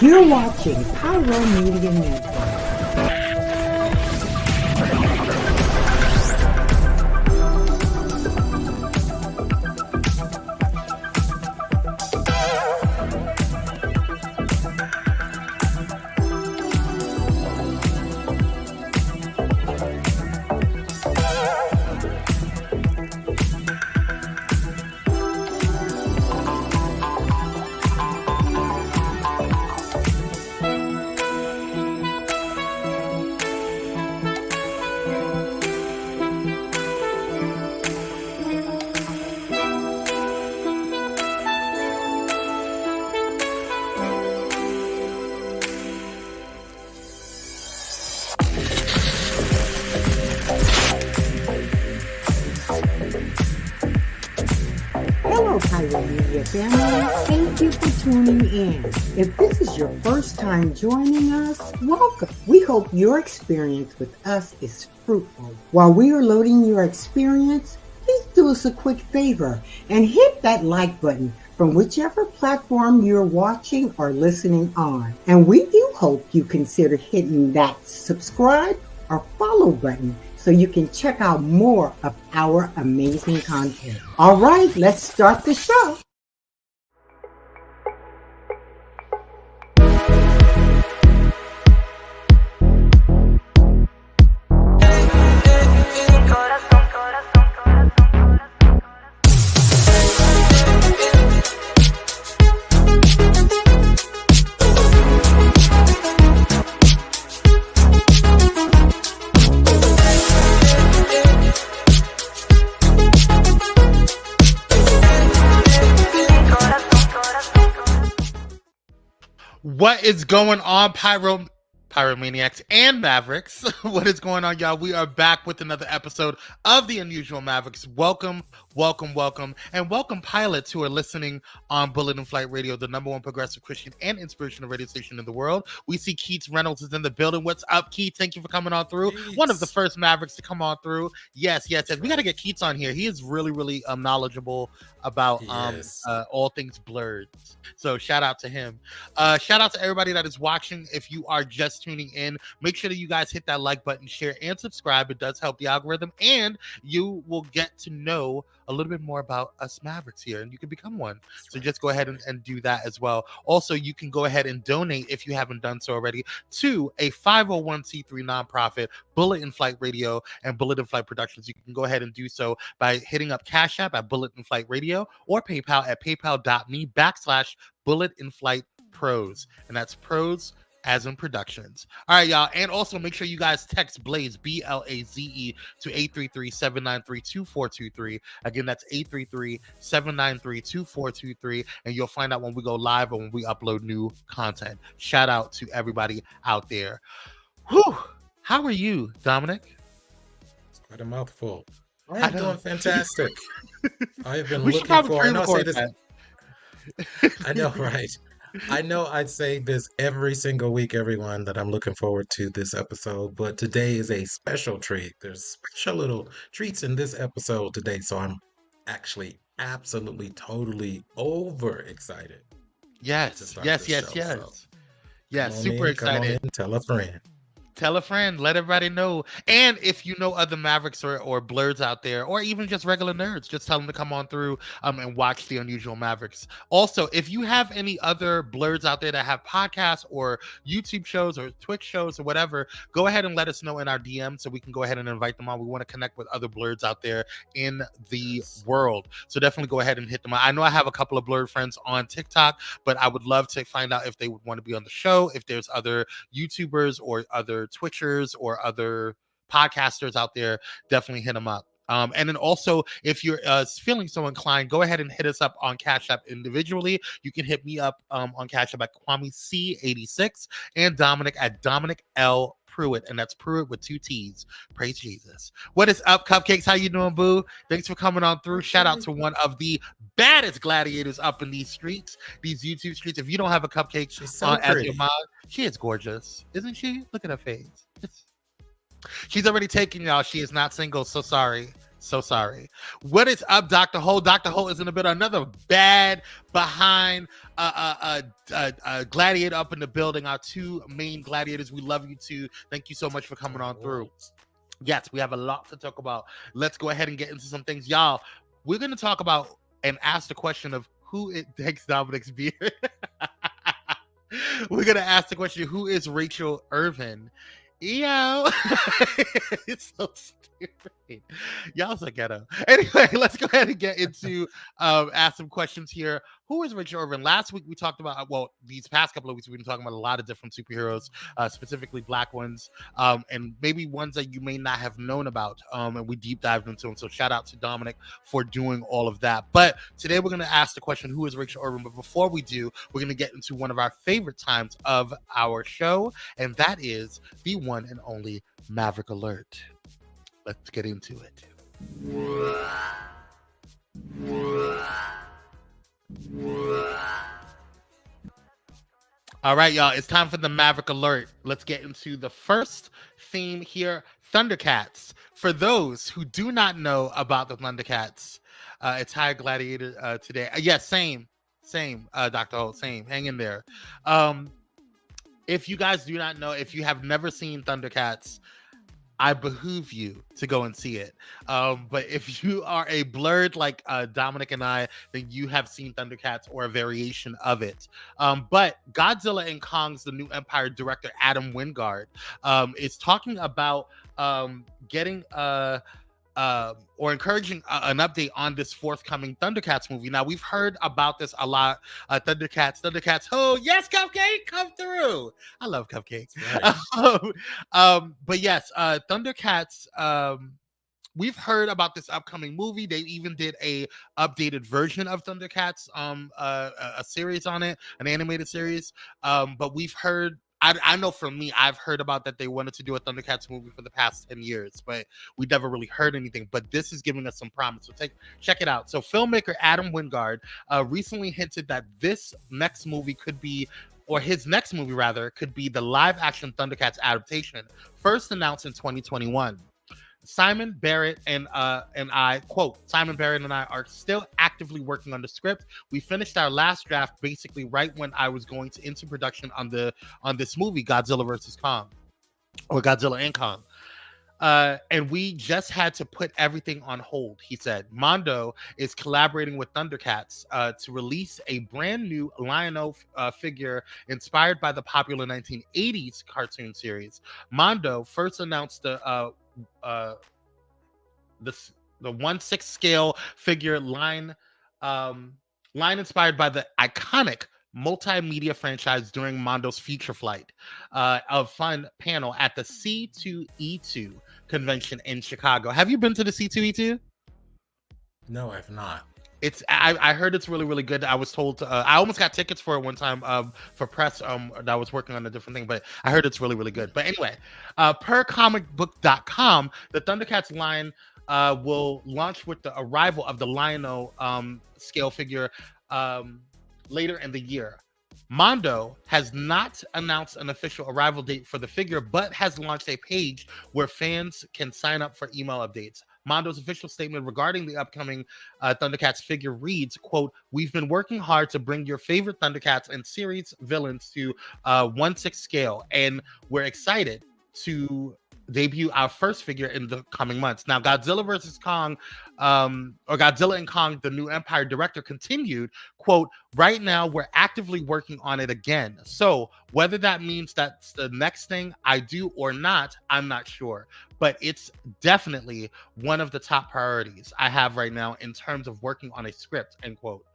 You're watching Pyro Media Network. Hello, Pyro Media family. Thank you for tuning in. If this is your first time joining us, welcome. We hope your experience with us is fruitful. While we are loading your experience, please do us a quick favor and hit that like button from whichever platform you're watching or listening on. And we do hope you consider hitting that subscribe or follow button so you can check out more of our amazing content. All right, let's start the show. What is going on, Pyromaniacs and Mavericks? What is going on, y'all? We are back with another episode of the Unusual Mavericks. Welcome, and welcome pilots who are listening on Bullet and Flight Radio, the #1 progressive Christian and inspirational radio station in the world. We see Keats Reynolds is in the building. What's up, Keats? Thank you for coming on through. Keats. One of the first Mavericks to come on through. Yes. We got to get Keats on here. He is really knowledgeable about all things Blerd. So shout out to him. Shout out to everybody that is watching. If you are just tuning in, make sure that you guys hit that like button, share, and subscribe. It does help the algorithm, and you will get to know a little bit more about us Mavericks here, and you can become one. So just go ahead and do that as well. Also, you can go ahead and donate, if you haven't done so already, to a 501c3 nonprofit, Bullet and Flight Radio and Bullet and Flight Productions. You can go ahead and do so by hitting up Cash App at Bullet and Flight Radio or PayPal at paypal.me/Bullet and Flight Pros. And that's pros as in productions. All right, y'all. And also make sure you guys text Blaze, BLAZE, to 833-793-2423. Again, that's 833-793-2423. And you'll find out when we go live or when we upload new content. Shout out to everybody out there. Whew. How are you, Dominic? It's quite a mouthful. I'm doing fantastic. I have been We looking should for. probably I know, I say pre-record this. I know, right? I know I'd say this every single week, everyone, that I'm looking forward to this episode, but today is a special treat. There's special little treats in this episode today, so I'm actually absolutely, totally overexcited. Yes. So, Yes, super excited. Tell a friend. Tell a friend, let everybody know. And if you know other Mavericks or Blerds out there, or even just regular nerds, just tell them to come on through and watch the Unusual Mavericks. Also, if you have any other Blerds out there that have podcasts or YouTube shows or Twitch shows or whatever, go ahead and let us know in our DM so we can go ahead and invite them on. We want to connect with other Blerds out there in the world. So definitely go ahead and hit them on. I know I have a couple of Blerd friends on TikTok, but I would love to find out if they would want to be on the show, if there's other YouTubers or other Twitchers or other podcasters out there, definitely hit them up. And then also, if you're feeling so inclined, go ahead and hit us up on Cash App individually. You can hit me up on Cash App at Kwame C86 and Dominic at Dominic L. Pruitt, and that's Pruitt with 2 T's. Praise Jesus. What is up, Cupcakes? How you doing, boo? Thanks for coming on through. Shout out to one of the baddest gladiators up in these streets, these YouTube streets. If you don't have a Cupcake as your mod, she is gorgeous, isn't she? Look at her face. She's already taken, y'all. She is not single, so sorry. So sorry. What is up, Dr. Ho? Dr. Ho is in a bit another bad behind gladiator up in the building. Our two main gladiators. We love you too. Thank you so much for coming on through. Yes, we have a lot to talk about. Let's go ahead and get into some things. Y'all, we're going to talk about and ask the question of who it takes Dominic's beard. We're going to ask the question, who is Raquel Ervin? Yo, it's so stupid. Y'all so ghetto. Anyway, let's go ahead and get into ask some questions here. Who is Raquel Ervin? Last week we talked about, well, these past couple of weeks we've been talking about a lot of different superheroes, specifically Black ones, and maybe ones that you may not have known about. And we deep dived into them. So shout out to Dominic for doing all of that. But today we're going to ask the question, who is Raquel Ervin? But before we do, we're going to get into one of our favorite times of our show, and that is the one and only Maverick Alert. Let's get into it. All right, y'all, it's time for the Maverick Alert. Let's get into the first theme here, Thundercats. For those who do not know about the Thundercats, it's High Gladiator today. Yes, same, Dr. Holt, same. Hang in there. If you guys do not know, if you have never seen Thundercats, I behoove you to go and see it. But if you are a blerd like Dominic and I, then you have seen Thundercats or a variation of it. But Godzilla and Kong's the new Empire director, Adam Wingard, is talking about getting or encouraging an update on this forthcoming Thundercats movie. Now, we've heard about this a lot. Thundercats. Oh, yes, Cupcake, come through. I love Cupcake. Right. But yes, Thundercats, we've heard about this upcoming movie. They even did a updated version of Thundercats, a series on it, an animated series. But we've heard, I know for me, I've heard about that they wanted to do a Thundercats movie for the past 10 years, but we never really heard anything. But this is giving us some promise. So check it out. So filmmaker Adam Wingard recently hinted that this next movie could be, or his next movie rather, could be the live-action Thundercats adaptation, first announced in 2021. Simon Barrett and I, quote, Simon Barrett and I are still actively working on the script. We finished our last draft basically right when I was going into production on this movie, Godzilla vs. Kong, or Godzilla and Kong. And we just had to put everything on hold, he said. Mondo is collaborating with Thundercats to release a brand new Lion-O figure inspired by the popular 1980s cartoon series. Mondo first announced the 1/6 scale figure line inspired by the iconic multimedia franchise during Mondo's feature flight of fun panel at the C2E2 convention in Chicago. Have you been to the C2E2? No, I've not. I heard it's really, really good. I was told to, I almost got tickets for it one time for press that I was working on a different thing, but I heard it's really, really good. But anyway, per comicbook.com, the Thundercats line will launch with the arrival of the Lion-O scale figure later in the year. Mondo has not announced an official arrival date for the figure, but has launched a page where fans can sign up for email updates. Mondo's official statement regarding the upcoming Thundercats figure reads, quote, "We've been working hard to bring your favorite Thundercats and series villains to 1/6 scale, and we're excited to debut our first figure in the coming months." Now, Godzilla vs. Kong, or Godzilla and Kong, the new Empire director, continued, quote, "Right now, we're actively working on it again. So whether that means that's the next thing I do or not, I'm not sure. But it's definitely one of the top priorities I have right now in terms of working on a script," end quote.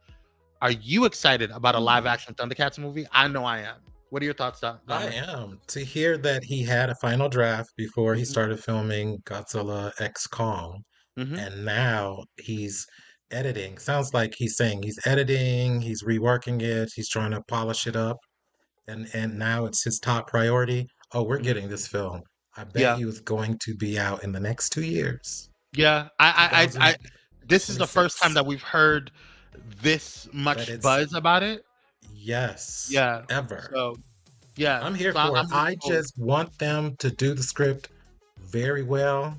Are you excited about a live-action Thundercats movie? I know I am. What are your thoughts, Dominic? I am. To hear that he had a final draft before he started filming Godzilla X Kong, and now he's editing. Sounds like he's saying he's editing, he's reworking it, he's trying to polish it up, and now it's his top priority. Oh, we're getting this film. I bet he was going to be out in the next 2 years. Yeah, I this is the first time that we've heard this much buzz about it. Yes. Yeah. Ever. So, yeah. I'm here for it. I just want them to do the script very well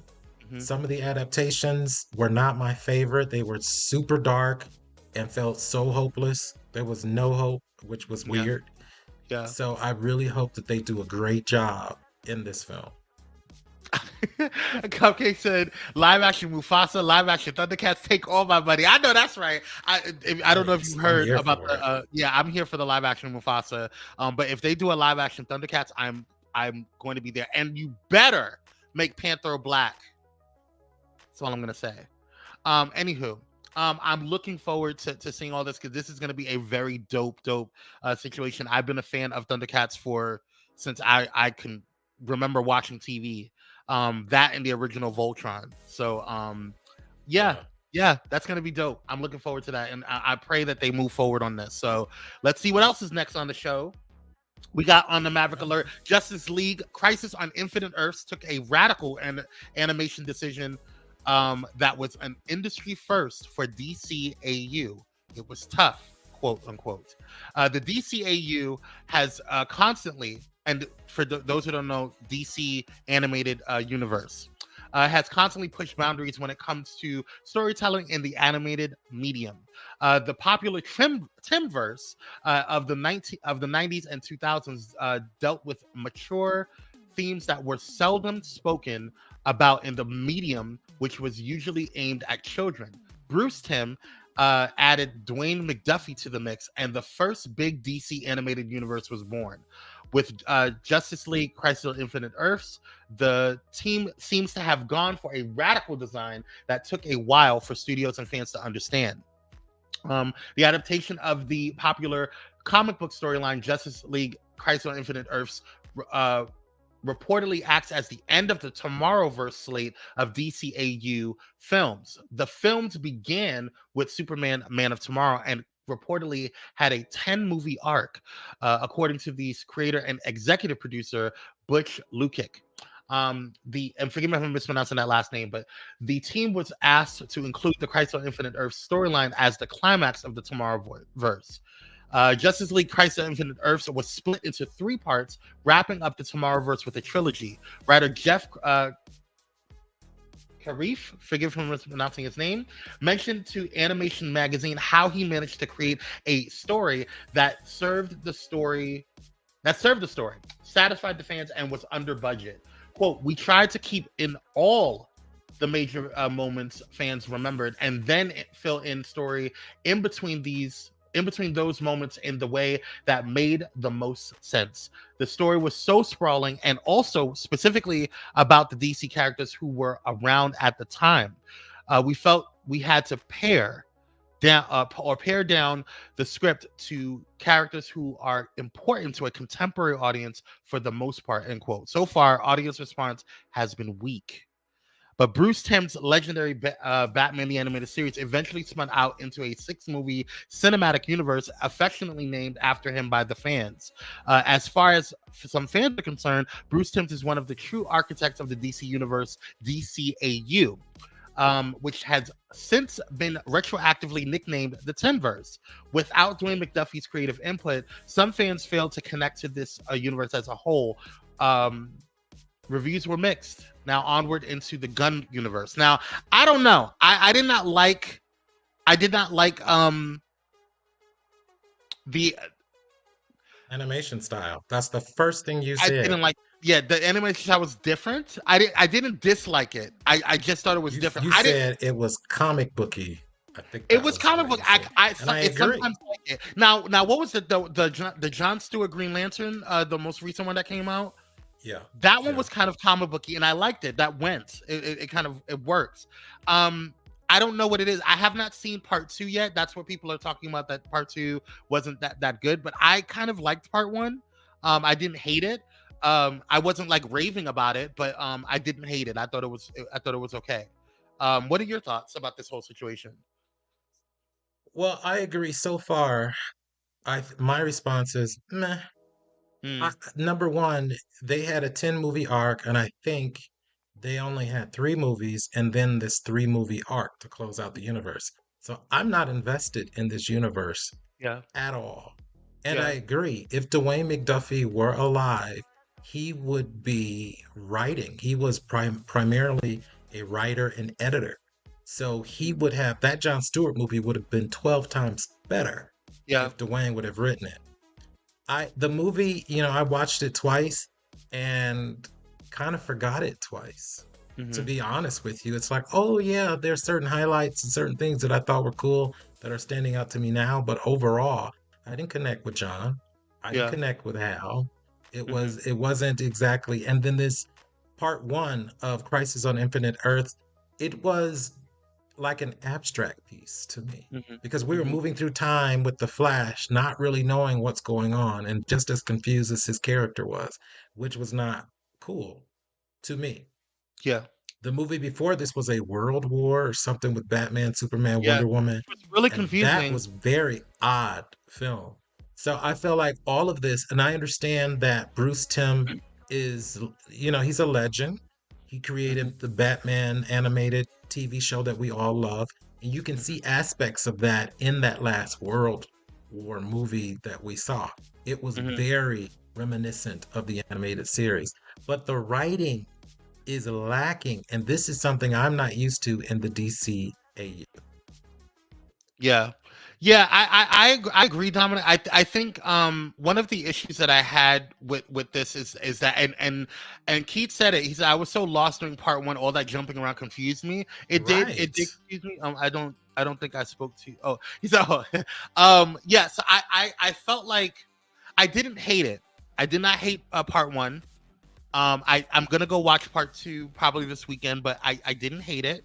Some of the adaptations were not my favorite. They were super dark and felt so hopeless. There was no hope, which was Yeah. weird. Yeah. So I really hope that they do a great job in this film. Cupcake said, "Live action Mufasa, live action Thundercats, take all my money." I know that's right. I don't know if you've heard about the. Yeah, I'm here for the live action Mufasa. But if they do a live action Thundercats, I'm going to be there, and you better make Panther black. That's all I'm gonna say. Anywho, I'm looking forward to seeing all this because this is gonna be a very dope situation. I've been a fan of Thundercats since I can remember watching TV. That and the original Voltron. So yeah, that's gonna be dope. I'm looking forward to that, and I pray that they move forward on this. So let's see what else is next on the show. We got on the Maverick Alert, Justice League Crisis on Infinite Earths took a radical animation decision that was an industry first for DCAU. It was tough, quote unquote. The DCAU has constantly, and for those who don't know, DC animated universe, has constantly pushed boundaries when it comes to storytelling in the animated medium. The popular Timverse of the 90s and 2000s dealt with mature themes that were seldom spoken about in the medium, which was usually aimed at children. Bruce Timm added Dwayne Mcduffie to the mix, and the first big DC animated universe was born. With Justice League Crisis on Infinite Earths, the team seems to have gone for a radical design that took a while for studios and fans to understand. The adaptation of the popular comic book storyline Justice League Crisis on Infinite Earths reportedly acts as the end of the Tomorrowverse slate of DCAU films. The films began with Superman, Man of Tomorrow, and reportedly had a 10-movie arc, according to the creator and executive producer Butch Lukic. And forgive me if I'm mispronouncing that last name, but the team was asked to include the Crisis on Infinite Earths storyline as the climax of the Tomorrowverse. Justice League Crisis on Infinite Earths was split into 3 parts, wrapping up the Tomorrowverse with a trilogy. Writer Jeff Karif, forgive me for mispronouncing his name, mentioned to Animation Magazine how he managed to create a story that served the story, satisfied the fans, and was under budget. Quote, "We tried to keep in all the major moments fans remembered, and then fill in story in between those moments in the way that made the most sense. The story was so sprawling and also specifically about the DC characters who were around at the time. We felt we had to pare down the script to characters who are important to a contemporary audience for the most part," end quote. So far, audience response has been weak. But Bruce Timm's legendary Batman the Animated Series eventually spun out into a 6-movie cinematic universe affectionately named after him by the fans. As far as some fans are concerned, Bruce Timm is one of the true architects of the DC universe, DCAU, which has since been retroactively nicknamed the Timverse. Without Dwayne Mcduffie's creative input, some fans failed to connect to this universe as a whole. Reviews were mixed. Now onward into the Gunn universe. Now, I don't know. I did not like the animation style. That's the first thing you said. I didn't like. Yeah, the animation style was different. I didn't dislike it. I just thought it was different. You said it was comic booky. I think it was comic book. I agree. Sometimes like it. Now, what was the John Stewart Green Lantern? The most recent one that came out. Yeah, that one was kind of comic booky, and I liked it. That went. It kind of works. I don't know what it is. I have not seen part 2 yet. That's what people are talking about. That part 2 wasn't that good, but I kind of liked part 1. I didn't hate it. I wasn't like raving about it, but I didn't hate it. I thought it was okay. What are your thoughts about this whole situation? Well, I agree so far. My response is meh. Number one, they had a 10-movie arc, and I think they only had 3 movies and then this 3-movie arc to close out the universe. So I'm not invested in this universe at all. And I agree. If Dwayne Mcduffie were alive, he would be writing. He was primarily a writer and editor. So he would have that Jon Stewart movie would have been 12 times better Yeah. if Dwayne would have written it. The movie, I watched it twice and kind of forgot it twice. To be honest with you, it's like, oh yeah, there's certain highlights and certain things that I thought were cool that are standing out to me now, but overall, I didn't connect with John. I didn't connect with Hal. It wasn't exactly. And then this part one of Crisis on Infinite Earth, it was like an abstract piece to me because we were moving through time with the Flash, not really knowing what's going on and just as confused as his character was, which was not cool to me. Yeah. The movie before this was a World War or something with Batman, Superman, Yeah. Wonder Woman. It was really And confusing. that was very odd film. So I feel like all of this, and I understand that Bruce Timm is, he's a legend. He created the Batman animated TV show that we all love. And you can see aspects of that in that last World War movie that we saw. It was very reminiscent of the animated series. But the writing is lacking. And this is something I'm not used to in the DCEU. Yeah. Yeah, I agree, Dominic. I think one of the issues that I had with this is that and Keith said it. He said I was so lost during part one, all that jumping around confused me. It did confuse me. I don't think I spoke to you. Oh, he said yeah, so I felt like I didn't hate it. I did not hate part one. I'm gonna go watch part two probably this weekend, but I didn't hate it.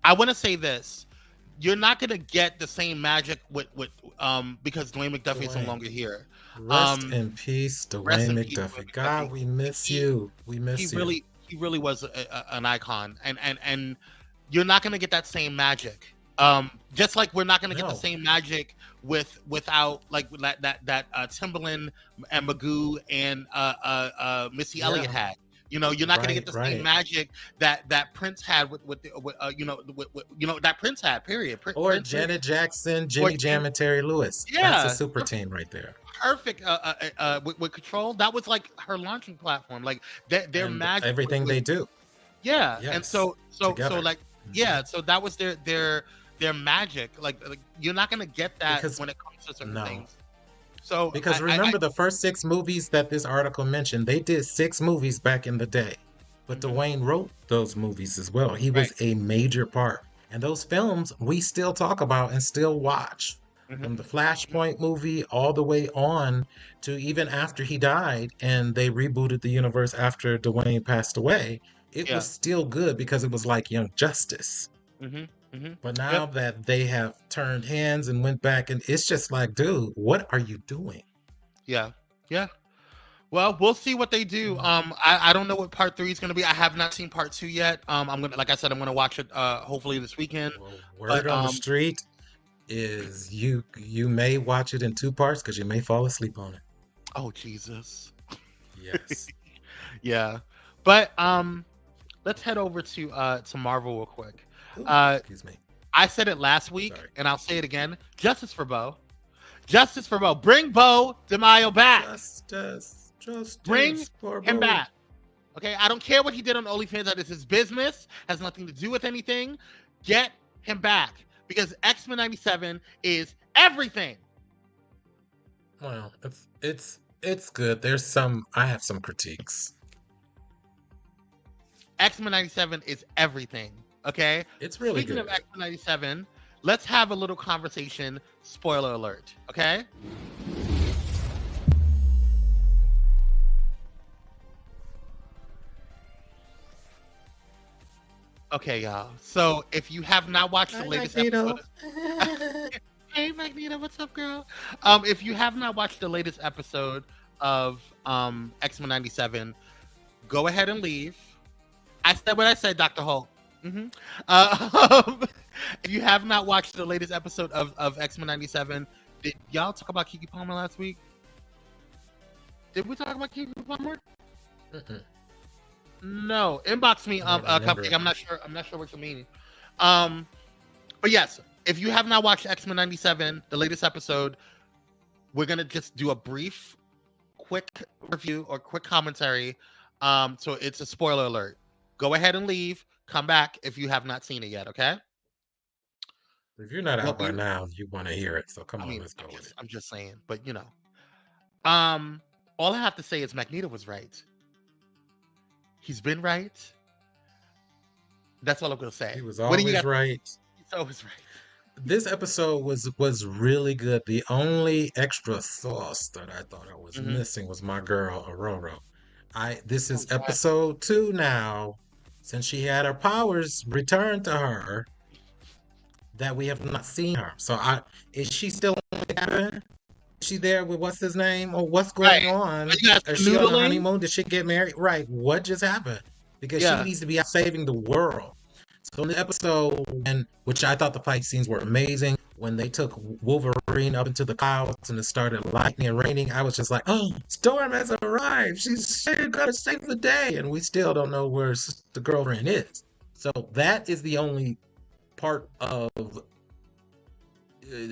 I want to say this: you're not gonna get the same magic with because Dwayne Mcduffie is no longer here. Rest in peace, Dwayne Mcduffie. God, we miss you. We miss you. He really was an icon, and you're not gonna get that same magic. Just like we're not gonna get the same magic without like that Timbaland and Magoo and Missy Elliott had. You're not going to get the same magic that Prince had with that Prince had. Period. Or Janet Jackson, Jimmy Jam, and Terry Lewis. Yeah, that's a super team right there. Perfect. With Control, that was like her launching platform. Like their magic, everything they do. Yeah, yes. And so like so that was their magic. Like you're not going to get that when it comes to certain things. So because remember the first 6 movies that this article mentioned, they did 6 movies back in the day. But Dwayne wrote those movies as well. He was a major part. And those films we still talk about and still watch. From the Flashpoint movie all the way on to even after he died and they rebooted the universe after Dwayne passed away. It was still good because it was like Young Justice. But now that they have turned hands and went back, and it's just like, dude, what are you doing? Yeah. Well, we'll see what they do. I don't know what part 3 is going to be. I have not seen part 2 yet. I'm gonna, like I said, I'm gonna watch it hopefully this weekend. Well, word on the street is you may watch it in 2 parts because you may fall asleep on it. Oh Jesus. Yes. Yeah, but let's head over to Marvel real quick. Ooh, excuse me. I said it last week, and I'll say it again. Justice for Bo. Justice for Bo. Bring Bo DeMaio back. Justice Bring for him Bo. back. Okay, I don't care what he did on OnlyFans. That is his business. Has nothing to do with anything. Get him back because X-Men '97 is everything. Well, it's good. I have some critiques. X-Men '97 is everything. Okay, it's really Speaking good. of X-Men '97, let's have a little conversation. Spoiler alert. Okay. Okay, y'all. So if you have not watched the latest episode, hey Magneto, what's up, girl? If you have not watched the latest episode of X-Men '97, go ahead and leave. I said what I said, Dr. Hulk. If you have not watched the latest episode of X-Men '97, did y'all talk about Keke Palmer last week? Did we talk about Keke Palmer? No, inbox me a cupcake. I'm not sure what you mean. But yes, if you have not watched X-Men '97, the latest episode, we're gonna just do a brief, quick review or quick commentary So it's a spoiler alert. Go ahead and leave. Come back if you have not seen it yet. Okay. If you're not out by now, you want to hear it. So come on, let's go with it. I'm just saying, but all I have to say is Magneto was right. He's been right. That's all I'm gonna say. He was always right. He's always right. This episode was really good. The only extra sauce that I thought I was missing was my girl Aurora. This is episode 2 now, since she had her powers returned to her, that we have not seen her. So is she still in the cabin? Is she there with what's his name? Or what's going on? Is she on the honeymoon? Did she get married? Right. What just happened? Because she needs to be out saving the world. So in the episode, which I thought the fight scenes were amazing, when they took Wolverine up into the clouds and it started lightning and raining, I was just like, oh, Storm has arrived. She's gonna save the day. And we still don't know where the girlfriend is. So that is the only part of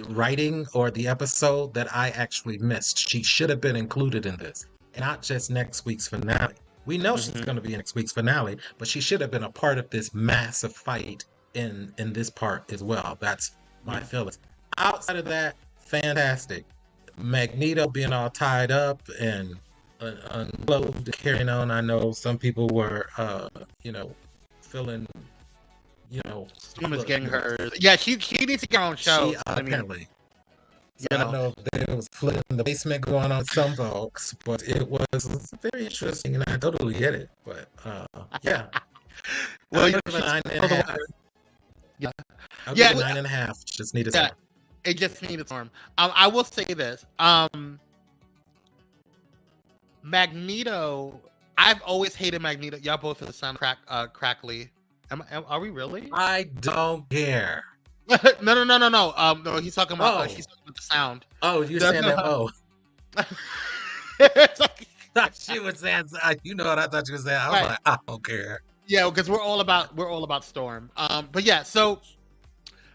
writing or the episode that I actually missed. She should have been included in this, and not just next week's finale. We know she's going to be in next week's finale, but she should have been a part of this massive fight in this part as well. That's my feelings. Outside of that, fantastic. Magneto being all tied up and unclothed, carrying on. I know some people were, feeling, Storm is getting her. Yeah, she needs to get on show. Apparently. I don't know if there was flooding in the basement going on with some folks, but it was very interesting, and I totally get it. But yeah, well, I'll give it a 9.5. Yeah, I'll give it 9.5. Just needed Storm. It just needed Storm. I will say this: Magneto. I've always hated Magneto. Y'all both are sound crackly. Are we really? I don't care. No. No, he's talking about she's talking about the sound. Oh, you're saying that? Oh, she was saying. You know what I thought you were saying? I was like, I don't care. Yeah, because we're all about Storm. But yeah, so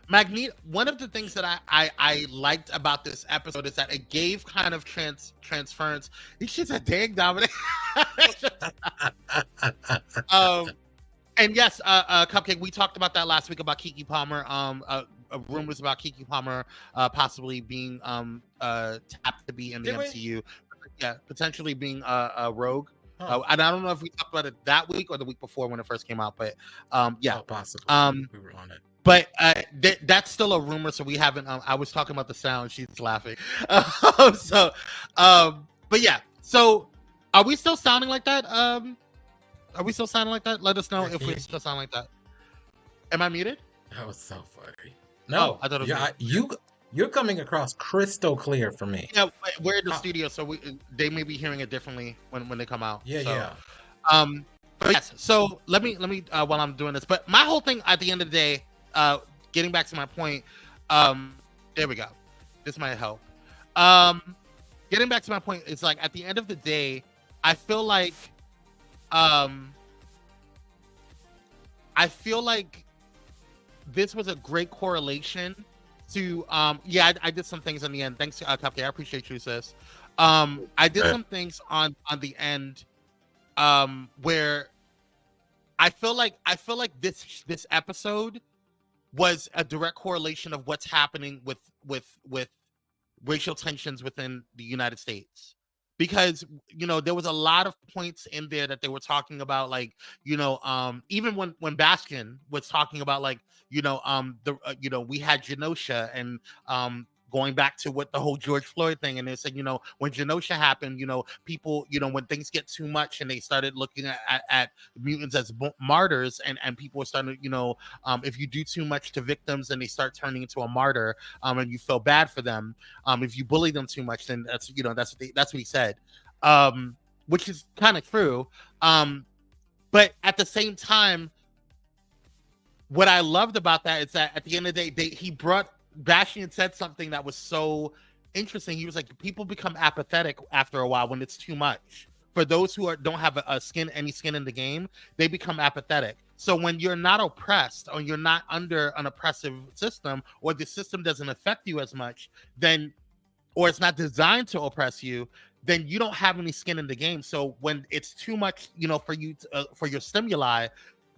Magneto. One of the things that I liked about this episode is that it gave kind of transference. She's a dang Dominic. And yes, Cupcake, we talked about that last week about Keke Palmer. Rumors about Keke Palmer possibly being tapped to be in the MCU. Yeah, potentially being a rogue. And I don't know if we talked about it that week or the week before when it first came out, but yeah, possibly. We were on it. But that's still a rumor, so we haven't. I was talking about the sound. She's laughing. But yeah. So, are we still sounding like that? Are we still sounding like that? Let us know if we still sound like that. Am I muted? That was so funny. No, I thought it was you're coming across crystal clear for me. Yeah, we're in the studio, so they may be hearing it differently when they come out. Yeah. But yes. So let me while I'm doing this. But my whole thing at the end of the day, getting back to my point, there we go. This might help. Getting back to my point, it's like at the end of the day, I feel like this was a great correlation to I did some things in the end. Thanks, Cupcake. I appreciate you, sis. I did some things on the end where I feel like this episode was a direct correlation of what's happening with racial tensions within the United States. Because there was a lot of points in there that they were talking about, like even when Bastion was talking about, like we had Genosha and going back to what the whole George Floyd thing, and they said when Genosha happened, people when things get too much and they started looking at mutants as martyrs, and people were starting if you do too much to victims and they start turning into a martyr, and you feel bad for them, if you bully them too much, then that's that's what he said, which is kind of true, but at the same time, what I loved about that is that at the end of the day, Bastion said something that was so interesting. He was like, people become apathetic after a while when it's too much. For those who don't have any skin in the game, they become apathetic. So when you're not oppressed, or you're not under an oppressive system, or the system doesn't affect you as much, or it's not designed to oppress you, then you don't have any skin in the game. So when it's too much, for you to, for your stimuli,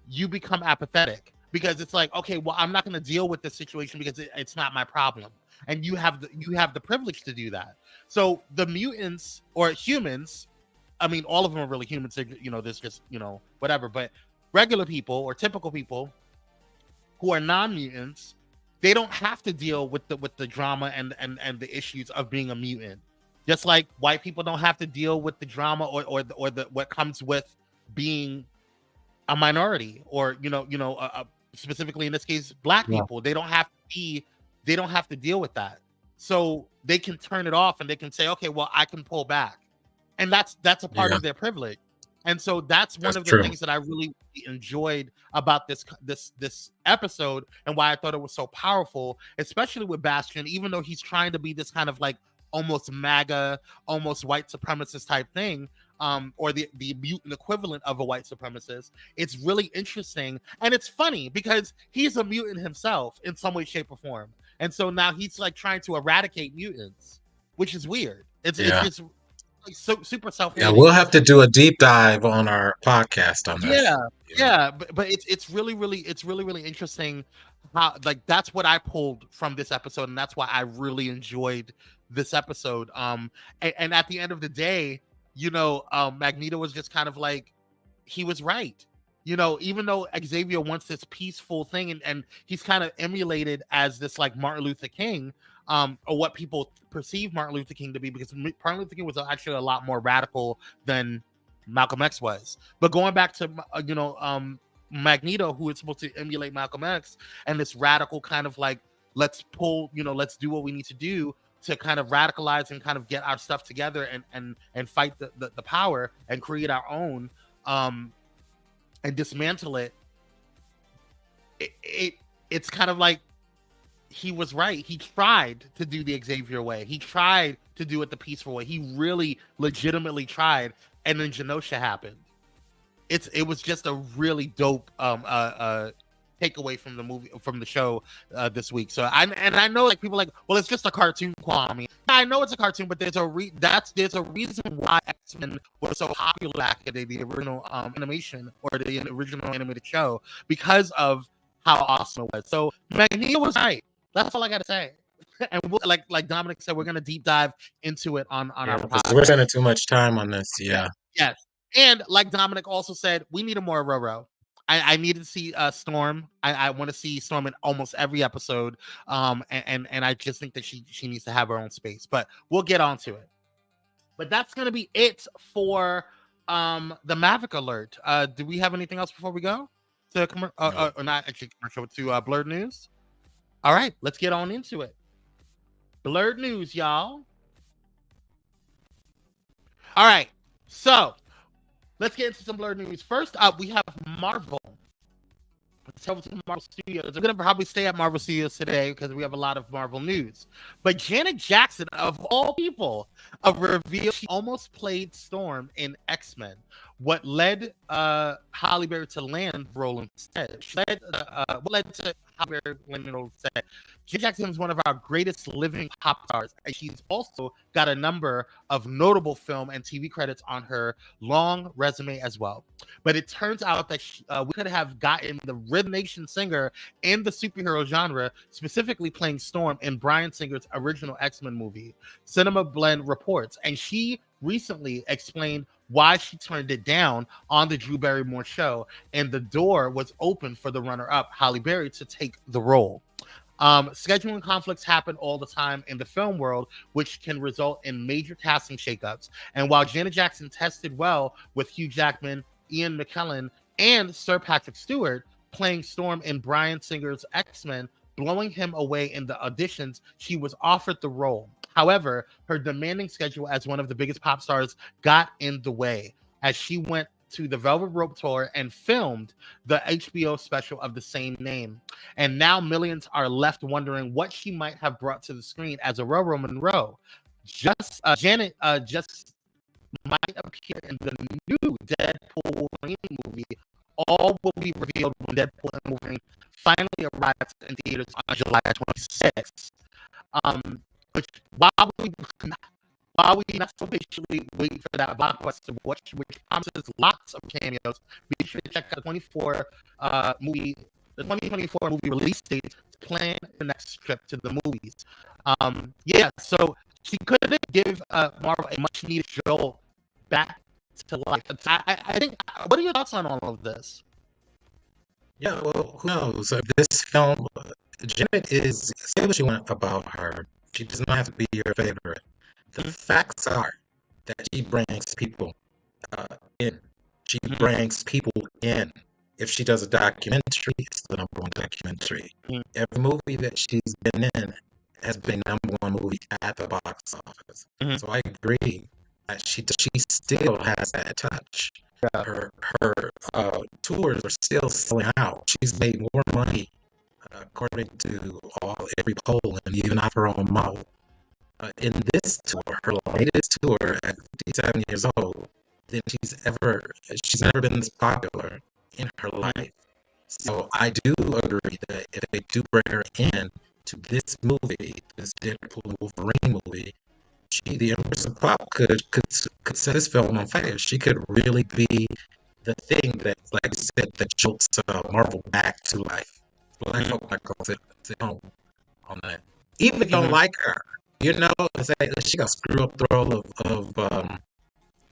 you become apathetic because it's like, okay, well, I'm not going to deal with this situation because it's not my problem, and you have the privilege to do that. So the mutants or humans, I mean, all of them are really humans. There's just whatever, but regular people or typical people who are non-mutants, they don't have to deal with the drama and the issues of being a mutant. Just like white people don't have to deal with the drama or the what comes with being a minority, or specifically in this case, Black people. They don't have to deal with that. So they can turn it off and they can say, okay, well, I can pull back, and that's a part of their privilege. And so that's one of the things that I really enjoyed about this episode, and why I thought it was so powerful, especially with Bastion, even though he's trying to be this kind of like almost MAGA, almost white supremacist type thing, or the mutant equivalent of a white supremacist. It's really interesting, and it's funny because he's a mutant himself in some way, shape, or form. And so now he's like trying to eradicate mutants, which is weird. It's just so super self-hating. Yeah, we'll have to do a deep dive on our podcast on this. But it's really interesting how, like, that's what I pulled from this episode, and that's why I really enjoyed this episode. And at the end of the day, Magneto was just kind of like, he was right. Even though Xavier wants this peaceful thing, and he's kind of emulated as this like Martin Luther King, or what people perceive Martin Luther King to be, because Martin Luther King was actually a lot more radical than Malcolm X was. But going back to Magneto, who is supposed to emulate Malcolm X, and this radical kind of like, let's do what we need to do to kind of radicalize and kind of get our stuff together and fight the power and create our own, and dismantle it. It's kind of like, he was right. He tried to do the Xavier way. He tried to do it the peaceful way. He really legitimately tried, and then Genosha happened. It was just a really dope takeaway from the movie, from the show this week. So I know, like, people are like, well, it's just a cartoon, Kwame. I know it's a cartoon, but there's a reason why X-Men was so popular back in the original animation, or the original animated show, because of how awesome it was. So Magneto was right. That's all I gotta say. And we'll, like Dominic said, we're gonna deep dive into it on our podcast. We're spending too much time on this. Yes. And like Dominic also said, we need a more Roro. I need to see Storm. I want to see Storm in almost every episode. And I just think that she needs to have her own space. But we'll get on to it. But that's gonna be it for the Maverick alert. Do we have anything else before we go to or not actually commercial, to Blerd News? All right, let's get on into it. Blerd News, y'all. All right, so let's get into some Blerd News. First up, we have Marvel. Let's over to the Marvel Studios. I'm going to probably stay at Marvel Studios today because we have a lot of Marvel news. But Janet Jackson, of all people, revealed she almost played Storm in X-Men, what led Halle Berry to land the role instead. What led to Halle Berry landing the role instead? Janet Jackson is one of our greatest living pop stars, and she's also got a number of notable film and TV credits on her long resume as well. But it turns out that we could have gotten the Rhythm Nation singer in the superhero genre, specifically playing Storm in Bryan Singer's original X-Men movie. Cinema Blend reports, and she recently explained why she turned it down on the Drew Barrymore show, and the door was open for the runner-up, Halle Berry, to take the role. Scheduling conflicts happen all the time in the film world, which can result in major casting shakeups. And while Janet Jackson tested well with Hugh Jackman, Ian McKellen, and Sir Patrick Stewart playing Storm in Bryan Singer's X-Men, blowing him away in the auditions, she was offered the role. However, her demanding schedule as one of the biggest pop stars got in the way as she went to the Velvet Rope Tour and filmed the HBO special of the same name. And now millions are left wondering what she might have brought to the screen as Aurora Monroe. Janet just might appear in the new Deadpool Wolverine movie. All will be revealed when Deadpool and Wolverine finally arrives in theaters on July 26th. Which, while while we not so patiently wait for that blockbuster, which promises lots of cameos, be sure to check out the 2024 movie release date to plan the next trip to the movies. So she couldn't give Marvel a much needed Joel back to life. I think. What are your thoughts on all of this? Yeah, well, who knows? This film, Janet is, say what you want about her. She does not have to be your favorite. The facts are that she brings people in. She brings people in. If she does a documentary, it's the number one documentary. Every movie that she's been in has been number one movie at the box office. So I agree that she still has that touch. Yeah. Her tours are still selling out. She's made more money, according to every poll, and even off her own mouth, in this tour, her latest tour at 57 years old, than she's never been this popular in her life. So I do agree that if they do bring her in to this movie, this Deadpool Wolverine movie, the Empress of Pop could set this film on fire. She could really be the thing that, like I said, that jolts Marvel back to life. Well, I hope I calls it home on that. Even if you don't like her, say she got screw up the role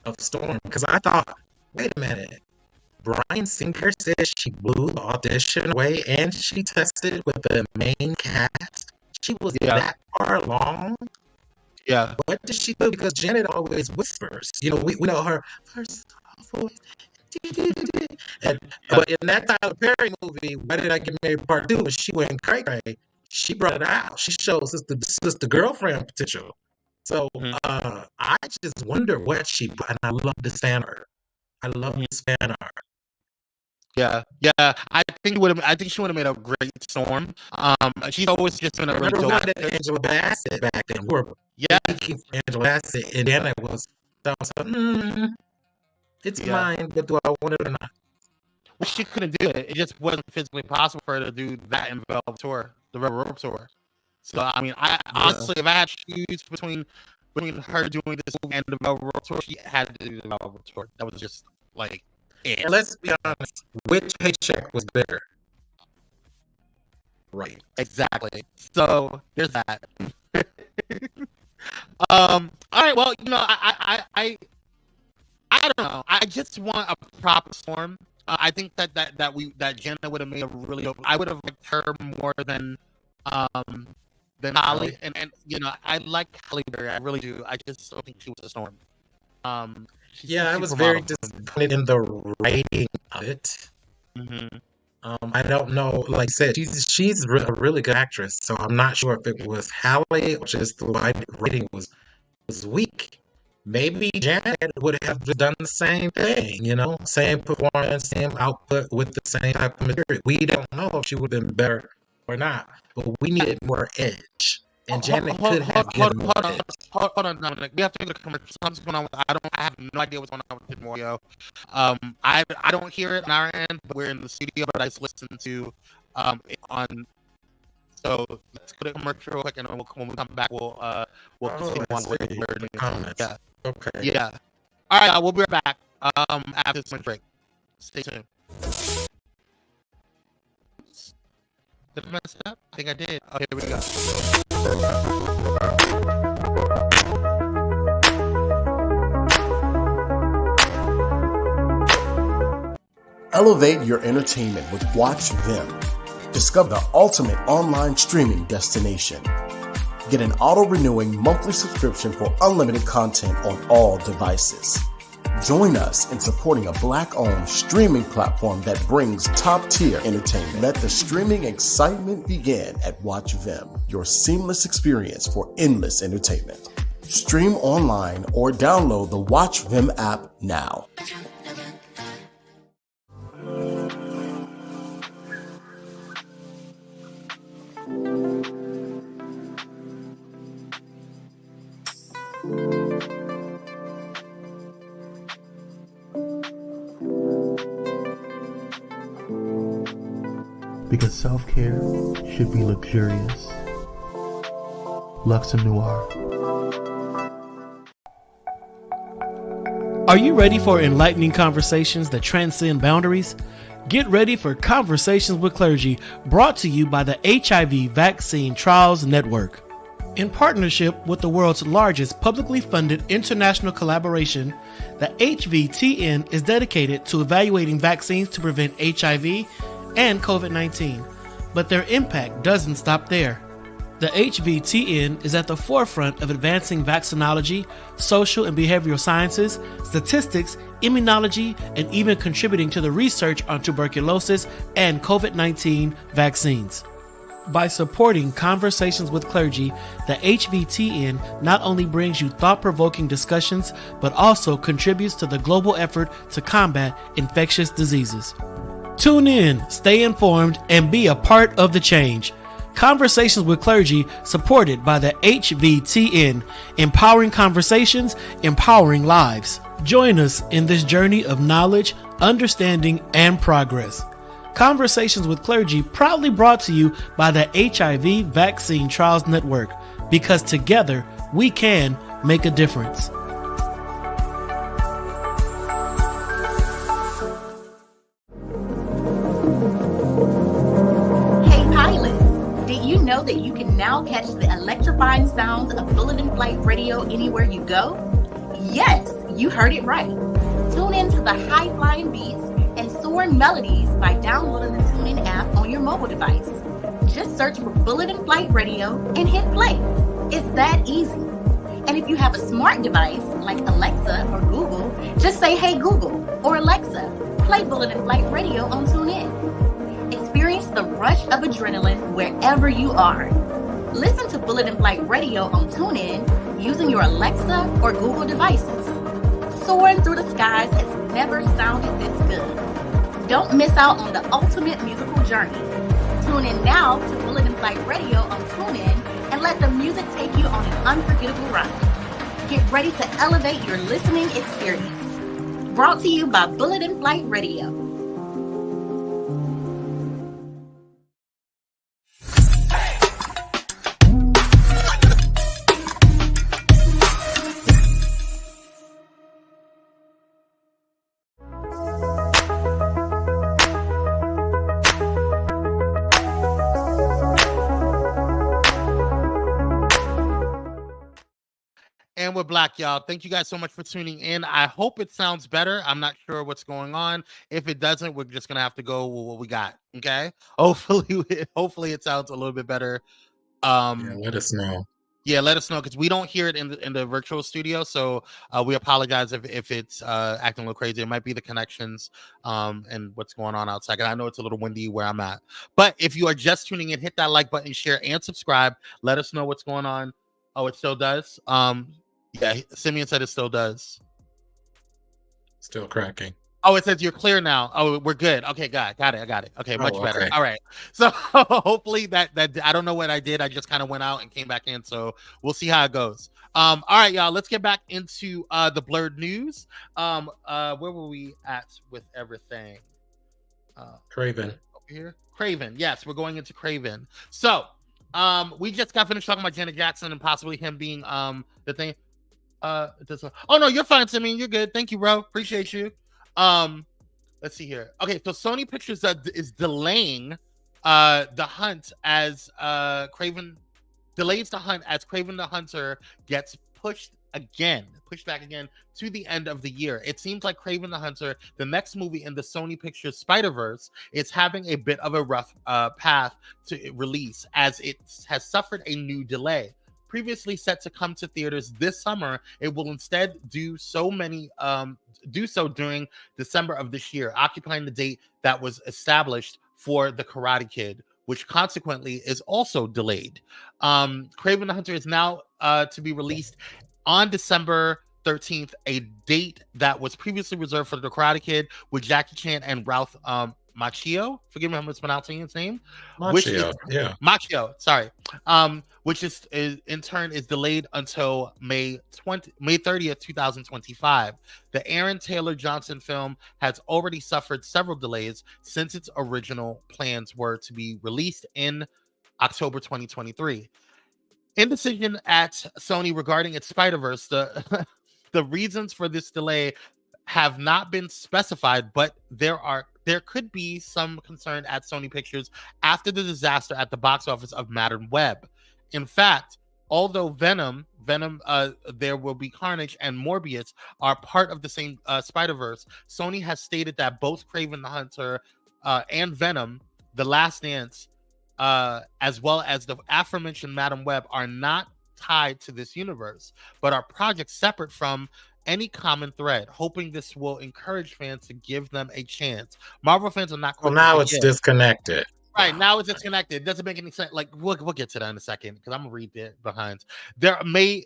of Storm. Because I thought, wait a minute, Bryan Singer said she blew the audition away and she tested with the main cast. She was that far along. Yeah. What did she do? Because Janet always whispers. We know her first voice. But in that Tyler Perry movie, Why Did I Get Married Part 2, when she went cray-cray, she brought it out. She shows us the girlfriend potential. So I just wonder what and I love this fan art. I love this fan art. Yeah. I think she would have made a great Storm. She's always just been a really dope actress. Angela Bassett back then. Angela Bassett, and then it's mine, but do I want it or not? Well, she couldn't do it. It just wasn't physically possible for her to do that in Velvet Tour, the Rebel Rope Tour. So I mean, honestly, if I had to choose between her doing this movie and the Velvet Rope Tour, she had to do the Velvet Tour. That was just like it. And let's be honest, which paycheck was bigger? Right. Exactly. So there's that. All right. Well, I don't know. I just want a proper Storm. I think that Jenna would have made a really dope. I would have liked her more than Holly, and I like Halle Berry. I really do. I just don't think she was a Storm. I was very disappointed in the writing of it. I don't know. Like I said, she's a really good actress, so I'm not sure if it was Halle or just the writing was weak. Maybe Janet would have done the same thing, same performance, same output with the same type of material. We don't know if she would have been better or not, but we needed more edge. And Janet could have given more edge. Hold on, Dominic. We have to take a commercial. Something's going on. I have no idea what's going on with the Morio. I don't hear it on our end, but we're in the studio. But I just listened to it on. So let's put a commercial real quick, and when we come back, we'll continue on with the third comments. Yeah. Okay. Yeah. All right. We'll be right back. After this break. Stay tuned. Did I mess it up? I think I did. Okay, here we go. Elevate your entertainment with Watch Them. Discover the ultimate online streaming destination. Get an auto-renewing monthly subscription for unlimited content on all devices. Join us in supporting a Black-owned streaming platform that brings top-tier entertainment. Let the streaming excitement begin at Watch Them, your seamless experience for endless entertainment. Stream online or download the Watch Them app now. Because self-care should be luxurious. Luxe and Noir. Are you ready for enlightening conversations that transcend boundaries? Get ready for Conversations with Clergy, brought to you by the HIV Vaccine Trials Network. In partnership with the world's largest publicly funded international collaboration, the HVTN is dedicated to evaluating vaccines to prevent HIV and COVID-19. But their impact doesn't stop there. The HVTN is at the forefront of advancing vaccinology, social and behavioral sciences, statistics, immunology, and even contributing to the research on tuberculosis and COVID-19 vaccines. By supporting Conversations with Clergy, the HVTN not only brings you thought-provoking discussions, but also contributes to the global effort to combat infectious diseases. Tune in, stay informed, and be a part of the change. Conversations with Clergy, supported by the HVTN, empowering conversations, empowering lives. Join us in this journey of knowledge, understanding, and progress. Conversations with Clergy, proudly brought to you by the HIV Vaccine Trials Network, because together we can make a difference. Know that you can now catch the electrifying sounds of Bullet in Flight Radio anywhere you go? Yes, you heard it right. Tune in to the high-flying beats and soaring melodies by downloading the TuneIn app on your mobile device. Just search for Bullet in Flight Radio and hit play. It's that easy. And if you have a smart device like Alexa or Google, just say, "Hey Google," or "Alexa, play Bullet in Flight Radio on TuneIn." Experience the rush of adrenaline wherever you are. Listen to Bullet in Flight Radio on TuneIn using your Alexa or Google devices. Soaring through the skies has never sounded this good. Don't miss out on the ultimate musical journey. Tune in now to Bullet in Flight Radio on TuneIn and let the music take you on an unforgettable ride. Get ready to elevate your listening experience. Brought to you by Bullet in Flight Radio. And we're black, y'all. Thank you guys so much for tuning in. I hope it sounds better. I'm not sure what's going on. If it doesn't, we're just gonna have to go with what we got. Okay. Hopefully it sounds a little bit better. Let us know. Yeah, let us know, because we don't hear it in the virtual studio. So we apologize if it's acting a little crazy. It might be the connections and what's going on outside. And I know it's a little windy where I'm at. But if you are just tuning in, hit that like button, share, and subscribe. Let us know what's going on. Oh, it still does. Yeah, Simeon said it still does. Still cracking. Oh, it says you're clear now. Oh, we're good. Okay, got it. I got it. Okay, much better. Okay. All right. So hopefully that I don't know what I did. I just kind of went out and came back in. So we'll see how it goes. All right, y'all. Let's get back into the Blerd news. Where were we at with everything? Craven. Over here. Craven. Yes, we're going into Craven. So we just got finished talking about Janet Jackson and possibly him being the thing. Oh no, you're fine, Simeon. You're good. Thank you, bro. Appreciate you. Let's see here. Okay, so Sony Pictures is delaying the hunt as Craven delays the hunt as Craven the Hunter gets pushed back again to the end of the year. It seems like Craven the Hunter, the next movie in the Sony Pictures Spider-Verse, is having a bit of a rough path to release, as it has suffered a new delay. Previously set to come to theaters this summer, it will instead do so during December of this year, occupying the date that was established for The Karate Kid, which consequently is also delayed. Craven the Hunter is now to be released on December 13th, a date that was previously reserved for The Karate Kid with Jackie Chan and Ralph Macchio. Forgive me, I'm mispronouncing his name. Macchio, sorry. Which is in turn is delayed until May 30th, 2025. The Aaron Taylor Johnson film has already suffered several delays since its original plans were to be released in October 2023. Indecision at Sony regarding its Spider-Verse, the reasons for this delay have not been specified, but there could be some concern at Sony Pictures after the disaster at the box office of Madam Web. In fact, although Venom, There Will Be Carnage, and Morbius are part of the same Spider-Verse, Sony has stated that both Kraven the Hunter and Venom, The Last Dance, as well as the aforementioned Madam Web, are not tied to this universe, but are projects separate from any common thread, hoping this will encourage fans to give them a chance. Marvel fans are not Well, quick to now it's forget. disconnected. Right, now it's disconnected. It doesn't make any sense. Like we'll get to that in a second because I'm gonna read the behind. There may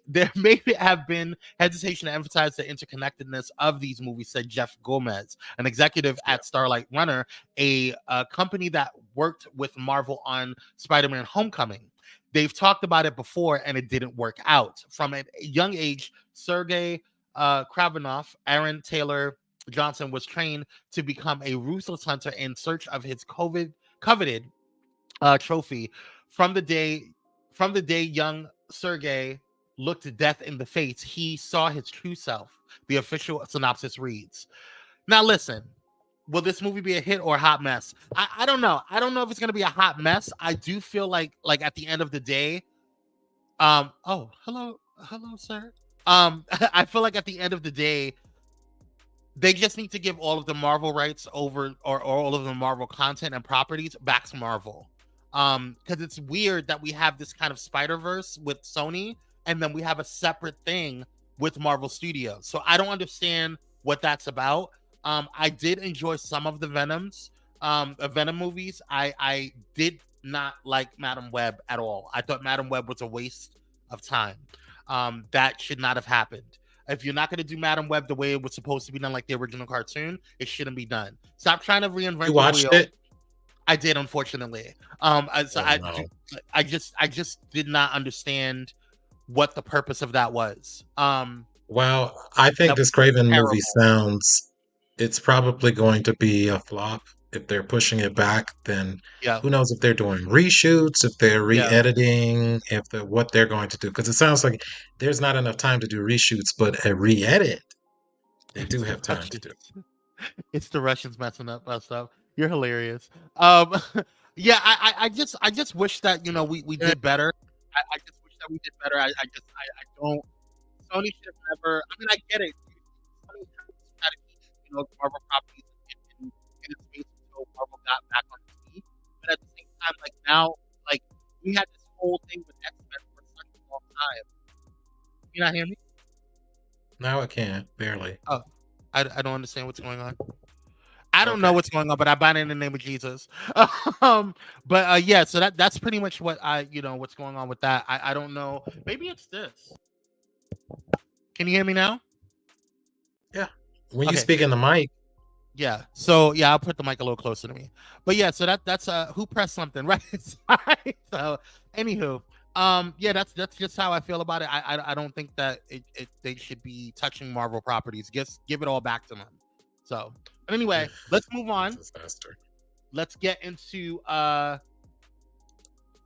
have been hesitation to emphasize the interconnectedness of these movies, said Jeff Gomez, an executive at Starlight Runner, a company that worked with Marvel on Spider-Man Homecoming. They've talked about it before and it didn't work out. From a young age, Sergei Kravinoff, Aaron Taylor Johnson was trained to become a ruthless hunter in search of his coveted trophy. From the day young Sergei looked death in the face, he saw his true self. The official synopsis reads. Now listen, will this movie be a hit or a hot mess? I don't know. I don't know if it's gonna be a hot mess. I do feel like at the end of the day, oh, hello, sir. I feel like at the end of the day, they just need to give all of the Marvel rights over, or all of the Marvel content and properties back to Marvel. Because it's weird that we have this kind of Spider-Verse with Sony, and then we have a separate thing with Marvel Studios. So I don't understand what that's about. I did enjoy some of the Venom movies. I did not like Madam Web at all. I thought Madam Web was a waste of time. That should not have happened. If you're not going to do Madam Web the way it was supposed to be done, like the original cartoon, it shouldn't be done. Stop trying to reinvent You watched the wheel. it? I did, unfortunately. I just did not understand what the purpose of that was. Well, I think this Craven movie it's probably going to be a flop. If they're pushing it back, then who knows if they're doing reshoots, if they're re-editing, what they're going to do. Because it sounds like there's not enough time to do reshoots, but a re-edit, they do have time to do. It's the Russians messing up stuff. You're hilarious. Yeah, I just wish that we did better. I just wish that we did better. I don't. Sony should have never. I mean, I get it. Sony had to keep Marvel properties in its space until Marvel got back on its feet. But at the same time, now, we had this whole thing with X-Men for such a long time. You not hear me? Now I can barely. Oh, I don't understand what's going on. I don't know what's going on, but I bind it in the name of Jesus. But yeah, so that's pretty much what what's going on with that. I don't know. Maybe it's this. Can you hear me now? Yeah. When you speak in the mic. Yeah. So yeah, I'll put the mic a little closer to me. But yeah, so that's who pressed something, right? So anywho, yeah, that's just how I feel about it. I don't think that they should be touching Marvel properties. Just give it all back to them. So, but anyway, let's move on. Let's get into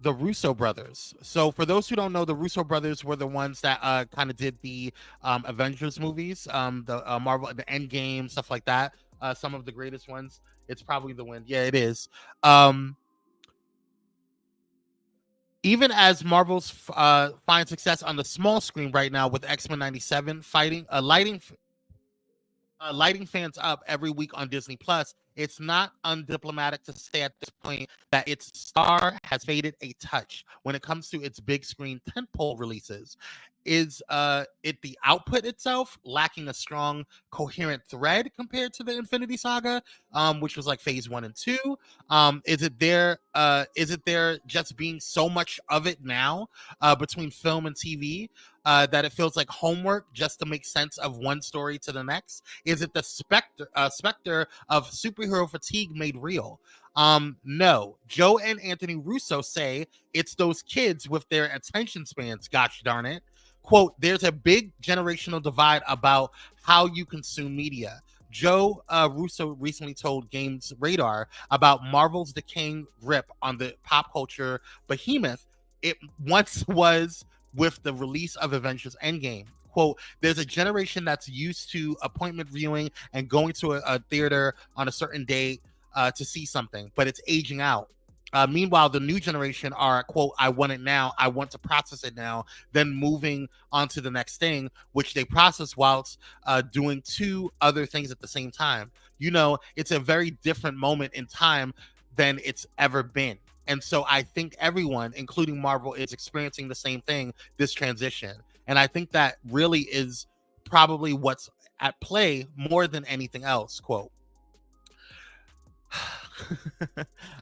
the Russo brothers. So for those who don't know, the Russo brothers were the ones that kind of did the Avengers movies, the Marvel, the Endgame, stuff like that. Some of the greatest ones. It's probably the win. Yeah, it is. Even as Marvel's find success on the small screen right now with X-Men 97 lighting fans up every week on Disney Plus, it's not undiplomatic to say at this point that its star has faded a touch when it comes to its big screen tentpole releases. Is it the output itself lacking a strong, coherent thread compared to the Infinity Saga, which was like phase 1 and 2? Is it there just being so much of it now between film and TV that it feels like homework just to make sense of one story to the next? Is it the specter of superhero fatigue made real? No. Joe and Anthony Russo say it's those kids with their attention spans, gosh darn it. Quote, there's a big generational divide about how you consume media. Joe Russo recently told Games Radar about Marvel's decaying grip on the pop culture behemoth it once was with the release of Avengers Endgame. quote, there's a generation that's used to appointment viewing and going to a theater on a certain day to see something, but it's aging out. Meanwhile, the new generation are, quote, I want it now, I want to process it now, then moving on to the next thing, which they process whilst doing two other things at the same time. You know, it's a very different moment in time than it's ever been. And so I think everyone, including Marvel, is experiencing the same thing, this transition. And I think that really is probably what's at play more than anything else, quote.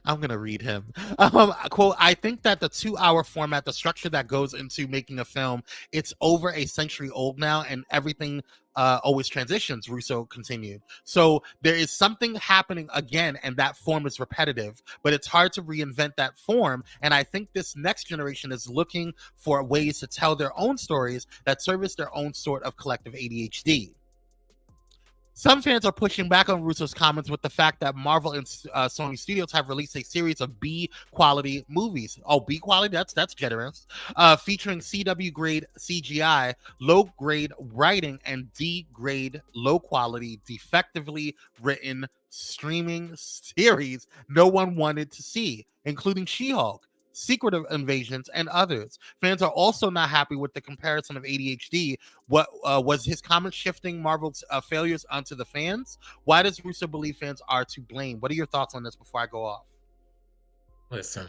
I'm gonna read him. Quote, I think that the 2-hour format, the structure that goes into making a film, it's over a century old now, and everything always transitions, Russo continued. So there is something happening again, and that form is repetitive, but it's hard to reinvent that form. And I think this next generation is looking for ways to tell their own stories that service their own sort of collective ADHD. Some fans are pushing back on Russo's comments with the fact that Marvel and Sony Studios have released a series of B-quality movies. Oh, B-quality? That's generous. Featuring CW grade CGI, low grade writing, and D grade low quality, defectively written streaming series no one wanted to see, including She-Hulk, Secret Invasions, and others. Fans are also not happy with the comparison of ADHD. What was his comment shifting Marvel's failures onto the fans? Why does Russo believe fans are to blame? What are your thoughts on this before I go off? Listen,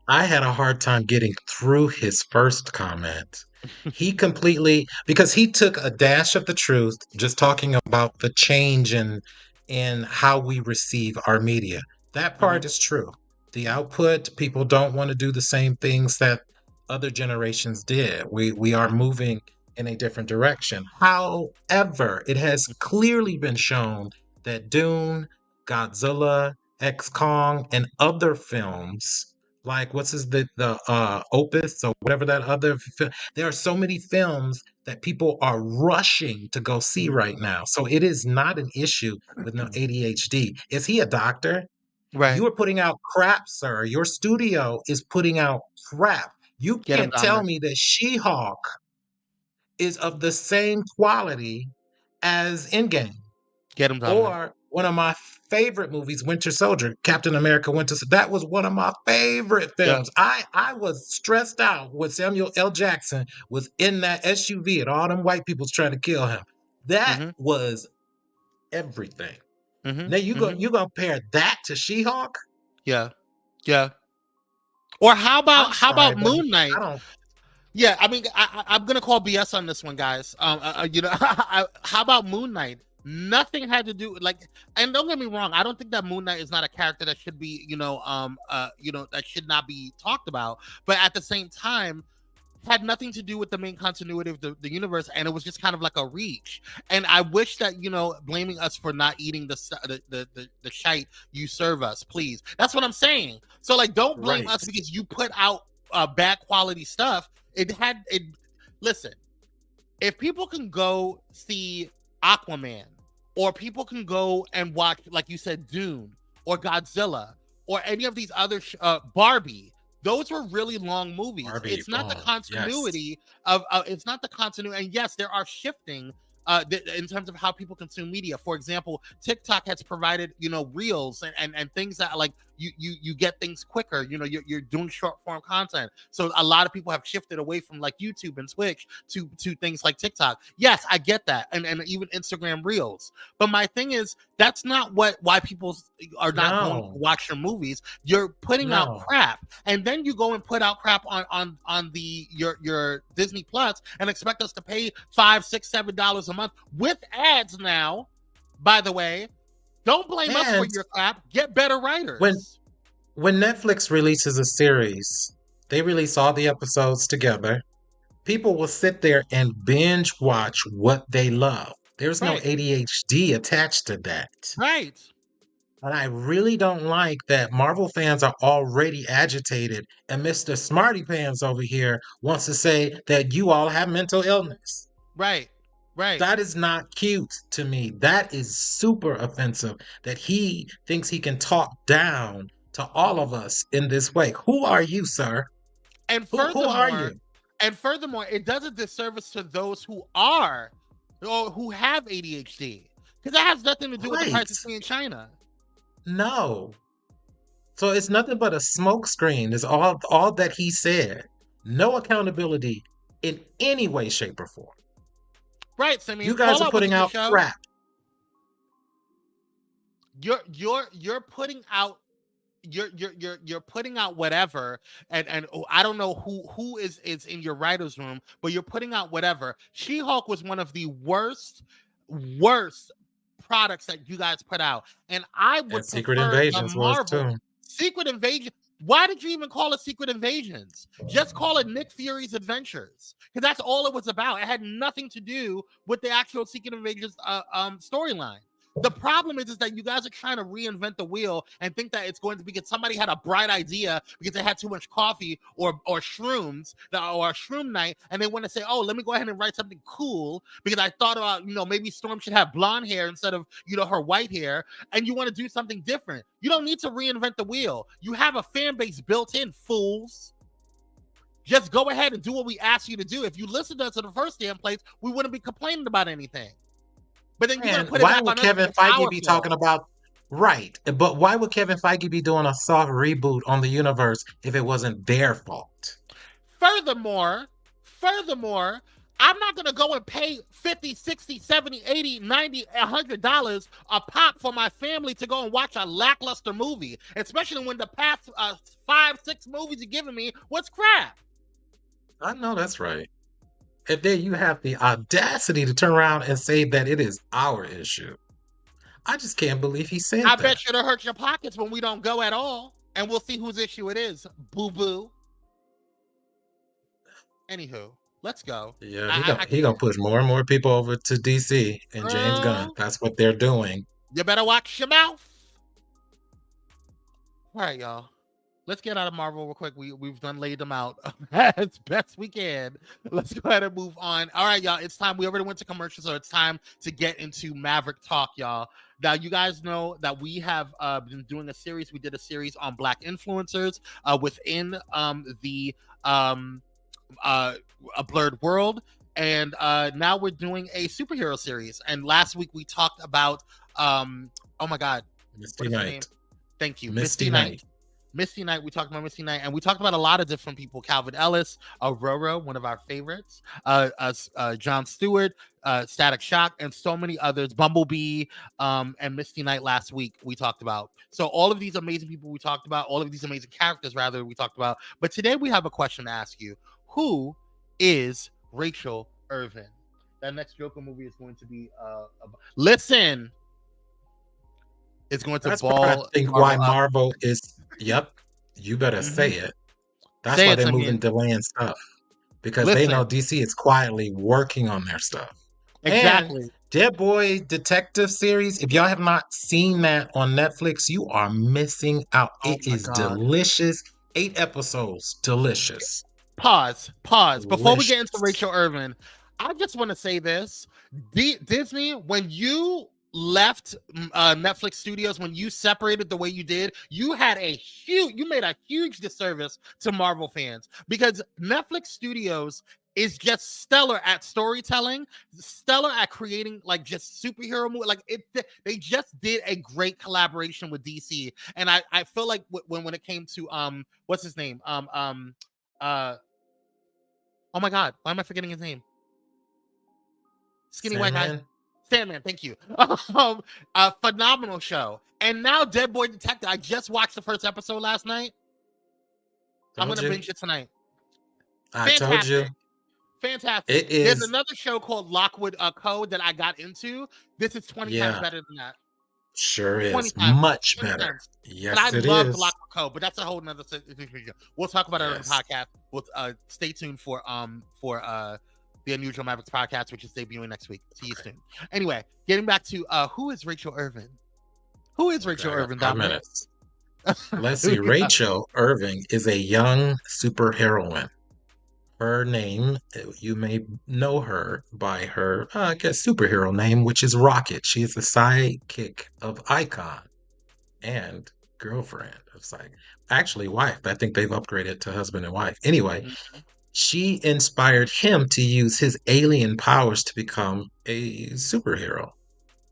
I had a hard time getting through his first comment. He completely, because he took a dash of the truth, just talking about the change in how we receive our media. That part is true. The output, people don't want to do the same things that other generations did. We are moving in a different direction. However, it has clearly been shown that Dune, Godzilla, X Kong, and other films, like the Opus or whatever that other there are so many films that people are rushing to go see right now. So it is not an issue with no ADHD. Is he a doctor? Right. You are putting out crap, sir. Your studio is putting out crap. You Get him, can't tell Dominic. me that She-Hulk is of the same quality as Endgame. Get him, Dominic. Or one of my favorite movies, Winter Soldier, Captain America Winter Soldier. That was one of my favorite films. Yeah. I was stressed out when Samuel L. Jackson was in that SUV and all them white people's trying to kill him. That was everything. Now you gonna compare that to She-Hulk? Yeah. Or how about Moon Knight? Yeah, I mean, I'm gonna call BS on this one, guys. You know, how about Moon Knight? Nothing had to do and don't get me wrong, I don't think that Moon Knight is not a character that should be, that should not be talked about. But at the same time, had nothing to do with the main continuity of the universe, and it was just kind of like a reach. And I wish that, blaming us for not eating the shite you serve us, please. That's what I'm saying. So don't blame us because you put out bad quality stuff. Listen, if people can go see Aquaman, or people can go and watch, like you said, Dune or Godzilla or any of these other Barbie, those were really long movies. It's not the continuity of it's not the continuity. And yes, there are shifting in terms of how people consume media. For example, TikTok has provided, reels and things that you get things quicker. You're doing short form content. So a lot of people have shifted away from YouTube and Twitch to things like TikTok. Yes, I get that. And even Instagram reels. But my thing is, that's not why people are not going to watch your movies. You're putting out crap. And then you go and put out crap on your Disney Plus and expect us to pay $5, $6, $7 a month with ads now, by the way. Don't blame us for your crap. Get better writers. When Netflix releases a series, they release all the episodes together. People will sit there and binge watch what they love. There's no ADHD attached to that. Right. And I really don't like that Marvel fans are already agitated, and Mr. Smarty Pants over here wants to say that you all have mental illness. Right. That is not cute to me. That is super offensive that he thinks he can talk down to all of us in this way. Who are you, sir? And who are you? And furthermore, it does a disservice to those who are or who have ADHD. Because that has nothing to do with the price of tea in China. No. So it's nothing but a smokescreen. Is all that he said. No accountability in any way, shape, or form. Right, so I mean, you guys are putting out crap. You're putting out you're putting out whatever, and I don't know who is in your writer's room, but you're putting out whatever. She-Hulk was one of the worst products that you guys put out, and I would Secret prefer Invasions the Marvel was too. Secret Invasion. Why did you even call it Secret Invasions? Just call it Nick Fury's Adventures, because that's all it was about. It had nothing to do with the actual Secret Invasions storyline. The problem is that you guys are trying to reinvent the wheel and think that it's going to be because somebody had a bright idea because they had too much coffee or shrooms or a shroom night, and they want to say, oh, let me go ahead and write something cool because I thought about, maybe Storm should have blonde hair instead of, her white hair, and you want to do something different. You don't need to reinvent the wheel. You have a fan base built in, fools. Just go ahead and do what we asked you to do. If you listened to us in the first damn place, we wouldn't be complaining about anything. But then you're put why would Kevin Feige be talking about But why would Kevin Feige be doing a soft reboot on the universe if it wasn't their fault? Furthermore, I'm not going to go and pay $50, $60, $70, $80, $90, $100 a pop for my family to go and watch a lackluster movie, especially when the past 5-6 movies you're giving me was crap. I know that's right. And then you have the audacity to turn around and say that it is our issue. I just can't believe he said that. I bet you it'll hurt your pockets when we don't go at all, and we'll see whose issue it is. Boo-boo. Anywho, let's go. Yeah, he gonna push more and more people over to DC and James Gunn. That's what they're doing. You better watch your mouth. All right, y'all. Let's get out of Marvel real quick. We've done laid them out as best we can. Let's go ahead and move on. All right, y'all. It's time. We already went to commercial, so it's time to get into Maverick talk, y'all. Now, you guys know that we have been doing a series. We did a series on Black influencers within the Blerd world, and now we're doing a superhero series. And last week we talked about oh my God, Misty Knight. Thank you, Misty Knight. Misty Knight. We talked about Misty Knight, and we talked about a lot of different people. Calvin Ellis, Aurora, one of our favorites, John Stewart, Static Shock, and so many others. Bumblebee, and Misty Knight last week we talked about. So all of these amazing people we talked about, all of these amazing characters rather we talked about. But today we have a question to ask you. Who is Raquel Ervin? That next Joker movie is going to be listen. It's going to That's ball. I think why Marvel is. Yep, you better say it. That's why they're moving, delaying stuff, because they know DC is quietly working on their stuff. Exactly. And Dead Boy Detective series. If y'all have not seen that on Netflix, you are missing out. It is delicious. 8 episodes, delicious. Pause. Before we get into Raquel Ervin, I just want to say this. Disney, when you left Netflix Studios, when you separated the way you did, you made a huge disservice to Marvel fans, because Netflix Studios is just stellar at storytelling, stellar at creating like just superhero movie. Like they just did a great collaboration with DC, and I feel like when it came to what's his name oh my God, why am I forgetting his name? Skinny white guy. Sandman, thank you. A phenomenal show. And now Dead Boy Detective. I just watched the first episode last night. I'm going to binge it tonight. I told you. Fantastic. It is. There's another show called Lockwood Code that I got into. This is 20 times better than that. Sure is. Much better. Yes, but I it love is. Lockwood Code, but that's a whole nother thing. We'll talk about it on the podcast. We'll stay tuned for the Unusual Mavericks podcast, which is debuting next week. See you soon. Anyway, getting back to who is Raquel Ervin? Who is Raquel Ervin, Dominic? Let's see. Raquel Ervin is a young superheroine. Her name, you may know her by her, I guess, superhero name, which is Rocket. She is the sidekick of Icon and girlfriend of Sidekick. Actually, wife. I think they've upgraded to husband and wife. Anyway, she inspired him to use his alien powers to become a superhero,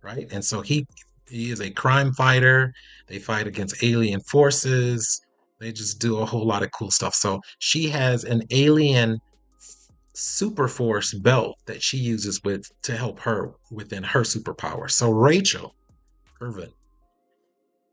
right? And so he is a crime fighter. They fight against alien forces. They just do a whole lot of cool stuff. So she has an alien super force belt that she uses to help her within her superpower. So Raquel Ervin,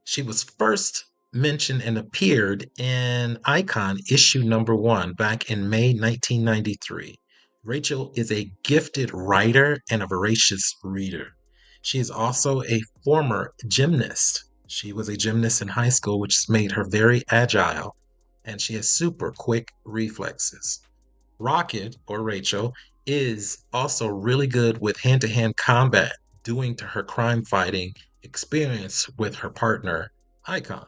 she was first mentioned and appeared in Icon issue #1 back in May 1993. Raquel is a gifted writer and a voracious reader. She is also a former gymnast. She was a gymnast in high school, which made her very agile, and she has super quick reflexes. Rocket, or Raquel, is also really good with hand-to-hand combat, due to her crime fighting experience with her partner, Icon.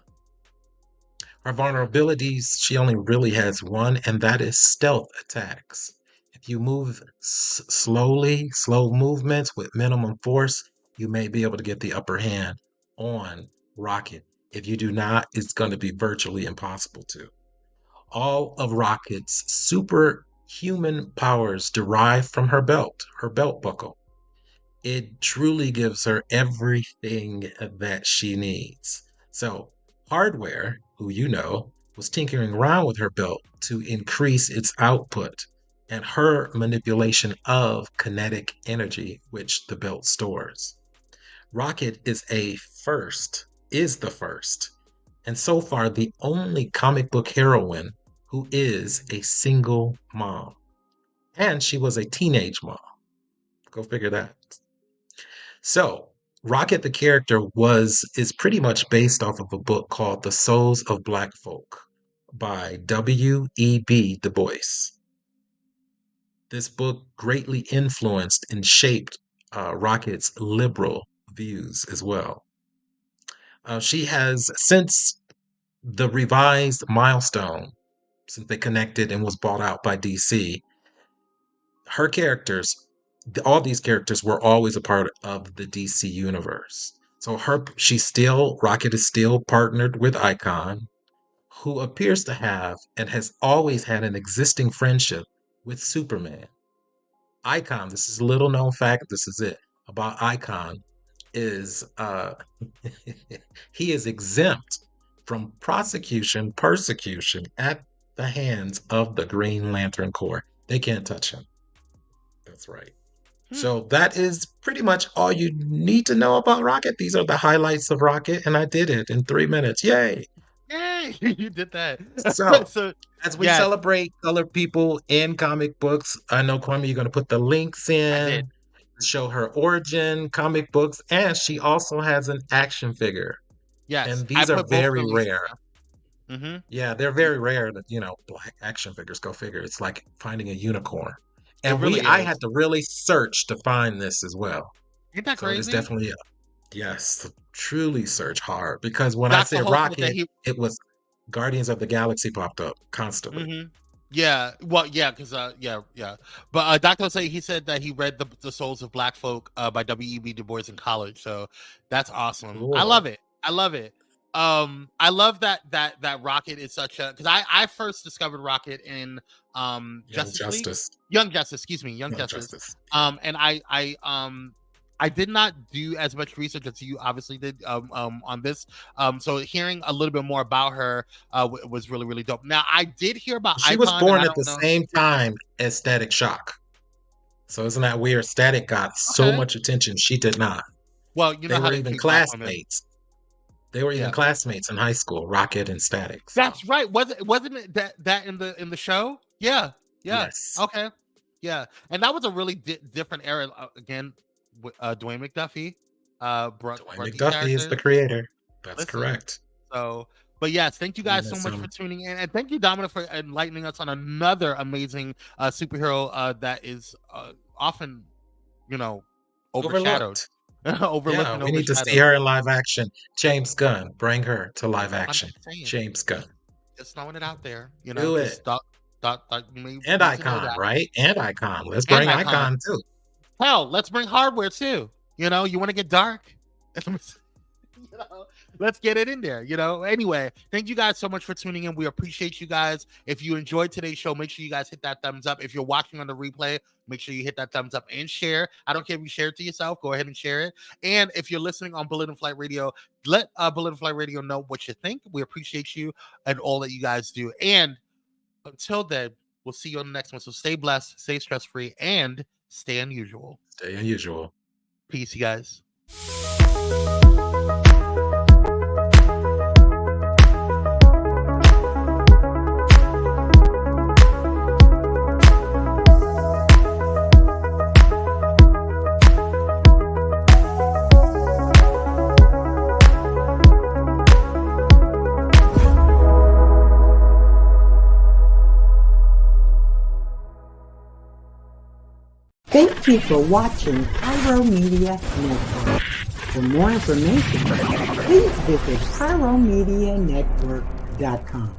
Her vulnerabilities, she only really has one, and that is stealth attacks. If you move slowly, slow movements with minimum force, you may be able to get the upper hand on Rocket. If you do not, it's going to be virtually impossible to. All of Rocket's superhuman powers derive from her belt buckle. It truly gives her everything that she needs. So, Hardware, who was tinkering around with her belt to increase its output and her manipulation of kinetic energy, which the belt stores. Rocket is the first, and so far the only comic book heroine who is a single mom. And she was a teenage mom. Go figure that. So, Rocket the character is pretty much based off of a book called The Souls of Black Folk by W.E.B. Du Bois. This book greatly influenced and shaped Rocket's liberal views as well. She has, since the revised Milestone, since they connected and was bought out by DC, all these characters were always a part of the DC universe. So Rocket is still partnered with Icon, who appears to have and has always had an existing friendship with Superman. Icon, this is a little known fact, this is it, about Icon, is he is exempt from persecution at the hands of the Green Lantern Corps. They can't touch him. That's right. So that is pretty much all you need to know about Rocket. These are the highlights of Rocket, and I did it in 3 minutes. Yay! Yay! You did that. So as we celebrate colored people in comic books, I know, Kwame, you're going to put the links in to show her origin, comic books, and she also has an action figure. Yes, and these are very rare. Mm-hmm. Yeah, they're very rare that, black action figures, go figure. It's like finding a unicorn. And I had to really search to find this as well. Isn't that crazy? It's definitely truly search hard, because when I said Rocket, it was Guardians of the Galaxy popped up constantly. Mm-hmm. Yeah, well, yeah, because yeah. But Dr. Jose, he said that he read the Souls of Black Folk by W.E.B. Du Bois in college, so that's awesome. Cool. I love it. I love that Rocket is such a, because I first discovered Rocket in Young Justice. And I did not do as much research as you obviously did on this. So hearing a little bit more about her was really, really dope. Now, I did hear about She was born at the same time as Static Shock. So isn't that weird? Static got so much attention. She did not. Well, they were even classmates. They were even classmates in high school, Rocket and Static. So. That's right. Wasn't it that in the show? Yeah. Yes. Okay. Yeah, and that was a really different era. Again, Dwayne Mcduffie. Dwayne Mcduffie is the creator. That's correct. So, but yes, thank you guys so much for tuning in, and thank you, Dominic, for enlightening us on another amazing superhero that is often, overshadowed. Overlooked. We need to see her in live action. James Gunn, bring her to live action. James Gunn. Just throwing it out there. Do it. And Icon, right? And Icon. Let's bring Icon too. Hell, let's bring Hardware too. You want to get dark? Let's get it in there. Anyway, thank you guys so much for tuning in. We appreciate you guys. If you enjoyed today's show, make sure you guys hit that thumbs up. If you're watching on the replay, make sure you hit that thumbs up and share. I don't care if you share it to yourself. Go ahead and share it. And if you're listening on Bullet and Flight Radio, let Bullet and Flight Radio know what you think. We appreciate you and all that you guys do. And until then, we'll see you on the next one. So stay blessed, stay stress-free, and stay unusual. Stay unusual. Peace, you guys. Thank you for watching Pyro Media Network. For more information, please visit pyromedianetwork.com.